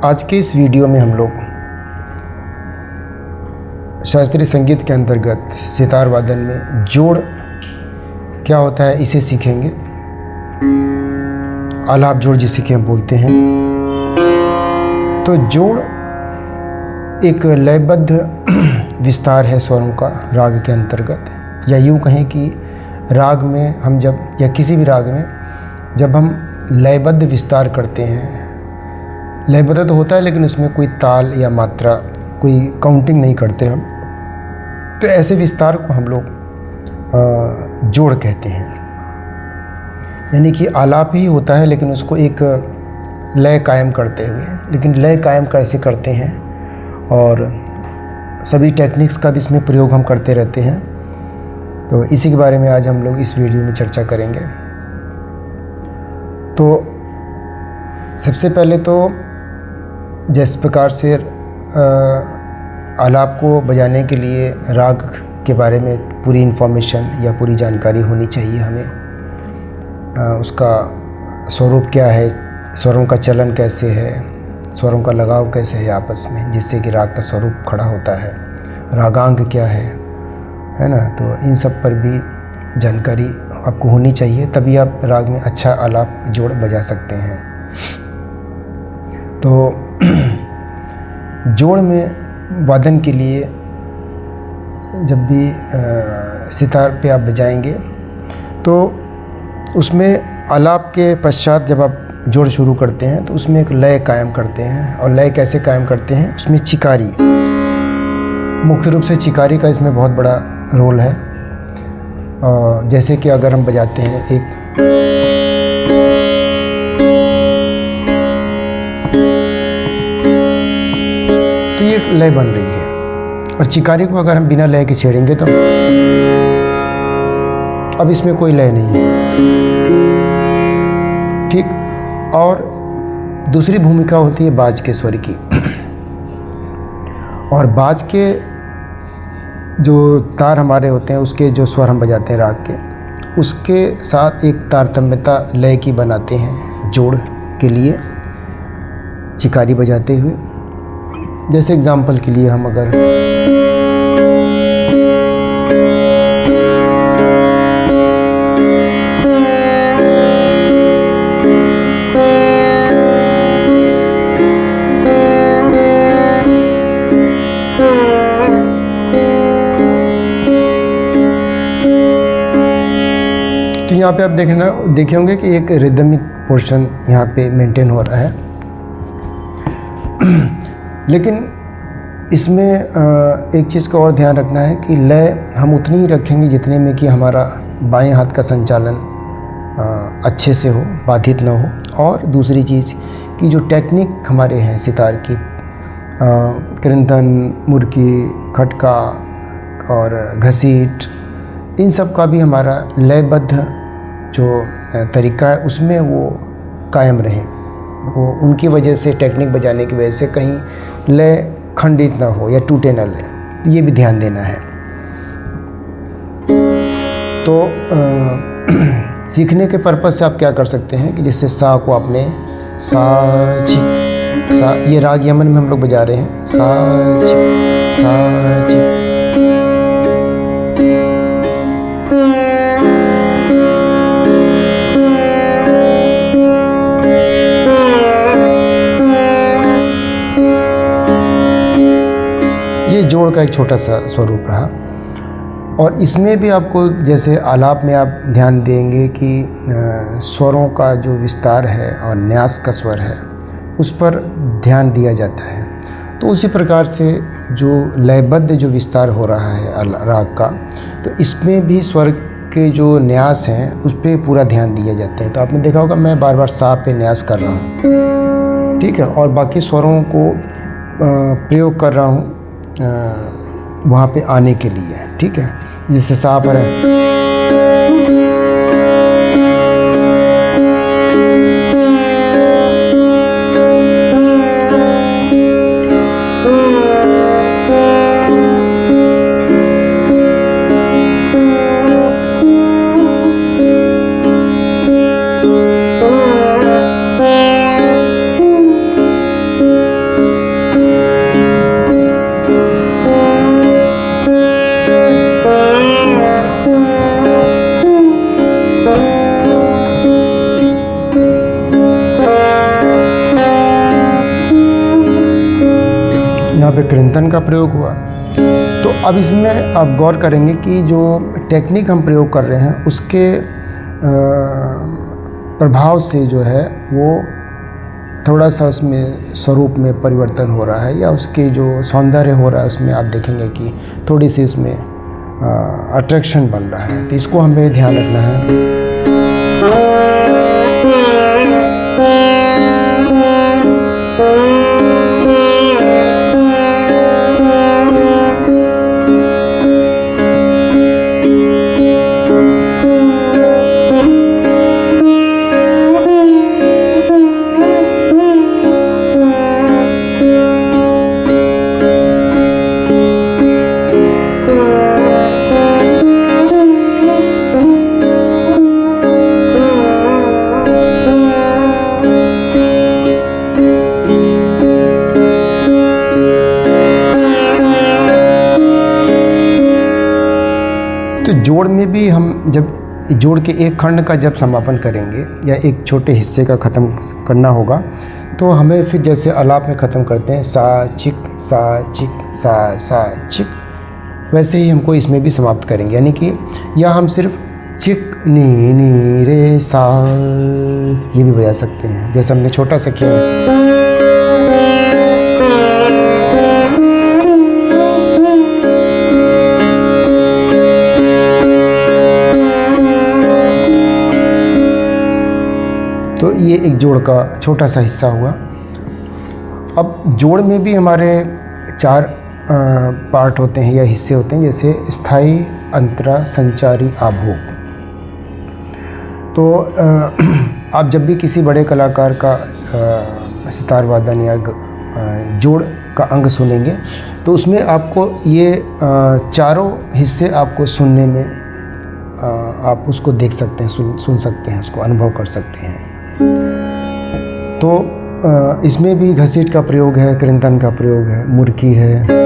आज के इस वीडियो में हम लोग शास्त्रीय संगीत के अंतर्गत सितार वादन में जोड़ क्या होता है इसे सीखेंगे। आलाप जोड़ जिसे कि हम बोलते हैं। तो जोड़ एक लयबद्ध विस्तार है स्वरों का राग के अंतर्गत, या यूँ कहें कि राग में हम जब या किसी भी राग में जब हम लयबद्ध विस्तार करते हैं, लयबद्ध तो होता है लेकिन उसमें कोई ताल या मात्रा कोई काउंटिंग नहीं करते हम, तो ऐसे विस्तार को हम लोग जोड़ कहते हैं। यानी कि आलाप ही होता है लेकिन उसको एक लय कायम करते हुए, लेकिन लय कायम कैसे करते हैं और सभी टेक्निक्स का भी इसमें प्रयोग हम करते रहते हैं। तो इसी के बारे में आज हम लोग इस वीडियो में चर्चा करेंगे। तो सबसे पहले तो जिस प्रकार से आलाप को बजाने के लिए राग के बारे में पूरी इन्फॉर्मेशन या पूरी जानकारी होनी चाहिए हमें। उसका स्वरूप क्या है, स्वरों का चलन कैसे है, स्वरों का लगाव कैसे है आपस में, जिससे कि राग का स्वरूप खड़ा होता है, रागांग क्या है ना। तो इन सब पर भी जानकारी आपको होनी चाहिए, तभी आप राग में अच्छा आलाप जोड़ बजा सकते हैं। तो जोड़ में वादन के लिए जब भी सितार पे आप बजाएंगे तो उसमें आलाप के पश्चात जब आप जोड़ शुरू करते हैं तो उसमें एक लय कायम करते हैं। और लय कैसे कायम करते हैं, उसमें चिकारी, मुख्य रूप से चिकारी का इसमें बहुत बड़ा रोल है। जैसे कि अगर हम बजाते हैं एक तो ये एक लय बन रही है, और चिकारी को अगर हम बिना लय के छेड़ेंगे तो अब इसमें कोई लय नहीं है, ठीक। और दूसरी भूमिका होती है बाज के स्वर की, और बाज के जो तार हमारे होते हैं उसके जो स्वर हम बजाते हैं राग के, उसके साथ एक तारतम्यता लय की बनाते हैं जोड़ के लिए चिकारी बजाते हुए। जैसे एग्जाम्पल के लिए हम अगर तो यहाँ पे आप देखे होंगे कि एक रिदमिक पोर्शन यहाँ पे मेंटेन हो रहा है, लेकिन इसमें एक चीज़ का और ध्यान रखना है कि लय हम उतनी ही रखेंगे जितने में कि हमारा बाएं हाथ का संचालन अच्छे से हो, बाधित ना हो। और दूसरी चीज़ कि जो टेक्निक हमारे हैं सितार की, कृंतन, मुर्की, खटका और घसीट, इन सब का भी हमारा लयबद्ध जो तरीका है उसमें वो कायम रहे। वो उनकी वजह से, टेक्निक बजाने की वजह से कहीं लय खंडित ना हो या टूटे ना लय, ये भी ध्यान देना है। तो सीखने के पर्पज़ से आप क्या कर सकते हैं कि जैसे सा को आपने सा छि, सा, ये राग यमन में हम लोग बजा रहे हैं, सा छि, सा छि। ये जोड़ का एक छोटा सा स्वरूप रहा। और इसमें भी आपको जैसे आलाप में आप ध्यान देंगे कि स्वरों का जो विस्तार है और न्यास का स्वर है उस पर ध्यान दिया जाता है। तो उसी प्रकार से जो लयबद्ध जो विस्तार हो रहा है राग का, तो इसमें भी स्वर के जो न्यास हैं उस पर पूरा ध्यान दिया जाता है। तो आपने देखा होगा मैं बार बार सा पे न्यास कर रहा हूँ, ठीक है, और बाकी स्वरों को प्रयोग कर रहा हूँ वहाँ पे आने के लिए, ठीक है। जैसे सा पर है, यहाँ पे कृंतन का प्रयोग हुआ। तो अब इसमें आप गौर करेंगे कि जो टेक्निक हम प्रयोग कर रहे हैं उसके प्रभाव से जो है वो थोड़ा सा उसमें स्वरूप में परिवर्तन हो रहा है, या उसके जो सौंदर्य हो रहा है उसमें आप देखेंगे कि थोड़ी सी उसमें अट्रैक्शन बन रहा है। तो इसको हमें ध्यान रखना है। तो जोड़ में भी हम जब जोड़ के एक खंड का जब समापन करेंगे या एक छोटे हिस्से का ख़त्म करना होगा, तो हमें फिर जैसे आलाप में ख़त्म करते हैं सा चिक सा चिक सा चिक, वैसे ही हमको इसमें भी समाप्त करेंगे। यानी कि या हम सिर्फ चिक नी रे सा ये भी बजा सकते हैं, जैसे हमने छोटा सा किया। तो ये एक जोड़ का छोटा सा हिस्सा हुआ। अब जोड़ में भी हमारे 4 पार्ट होते हैं या हिस्से होते हैं, जैसे स्थायी, अंतरा, संचारी, आभोग। तो आप जब भी किसी बड़े कलाकार का सितार वादन या जोड़ का अंग सुनेंगे तो उसमें आपको ये चारों हिस्से आपको सुनने में आप उसको देख सकते हैं, सुन सकते हैं, उसको अनुभव कर सकते हैं। तो इसमें भी घसीट का प्रयोग है, कृंतन का प्रयोग है, मुर्की है।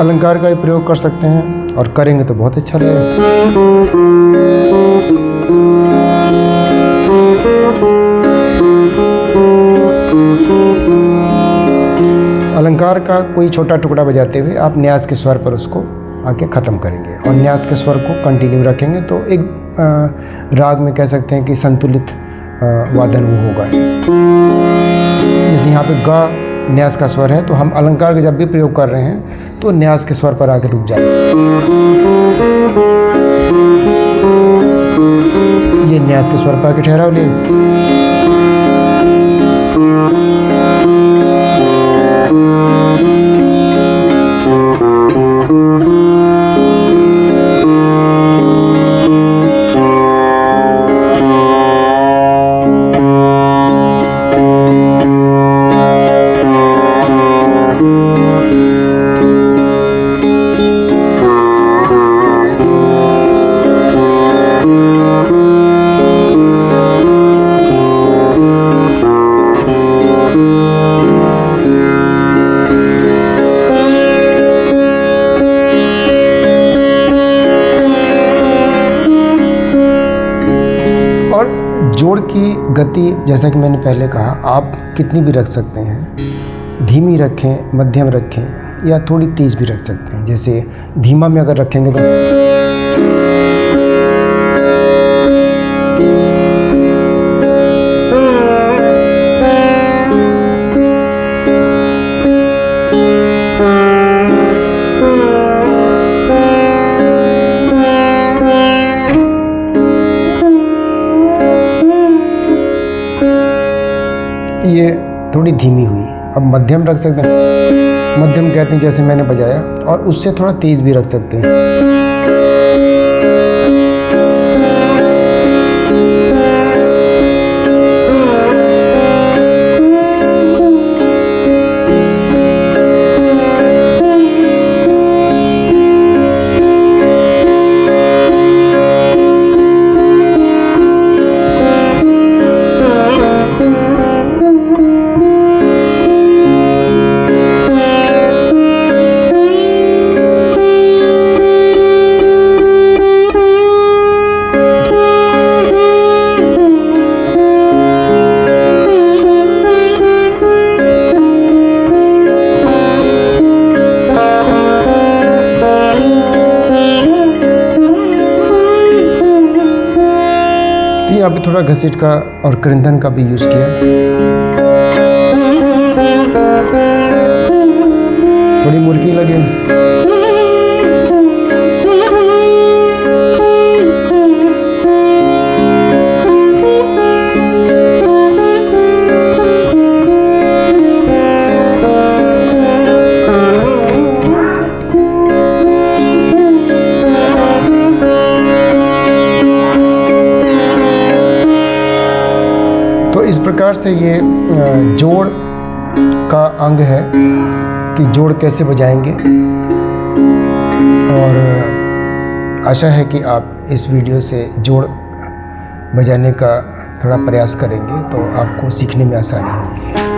अलंकार का भी प्रयोग कर सकते हैं और करेंगे तो बहुत अच्छा लगेगा। अलंकार का कोई छोटा टुकड़ा बजाते हुए आप न्यास के स्वर पर उसको आके ख़त्म करेंगे और न्यास के स्वर को कंटिन्यू रखेंगे, तो एक राग में कह सकते हैं कि संतुलित वादन वो होगा। जैसे यहाँ पे गा न्यास का स्वर है, तो हम अलंकार का जब भी प्रयोग कर रहे हैं तो न्यास के स्वर पर आके रुक जाए। ये न्यास के स्वर पर आके ठहराव ले। जोड़ की गति जैसा कि मैंने पहले कहा, आप कितनी भी रख सकते हैं, धीमी रखें, मध्यम रखें या थोड़ी तेज़ भी रख सकते हैं। जैसे धीमा में अगर रखेंगे तो ये थोड़ी धीमी हुई। अब मध्यम रख सकते हैं। मध्यम कहते हैं जैसे मैंने बजाया, और उससे थोड़ा तेज़ भी रख सकते हैं। यहाँ पे थोड़ा घसीट का और कृंदन का भी यूज़ किया है। थोड़ी मुर्गी लगे। तो इस प्रकार से ये जोड़ का अंग है कि जोड़ कैसे बजाएंगे, और आशा है कि आप इस वीडियो से जोड़ बजाने का थोड़ा प्रयास करेंगे तो आपको सीखने में आसानी होगी।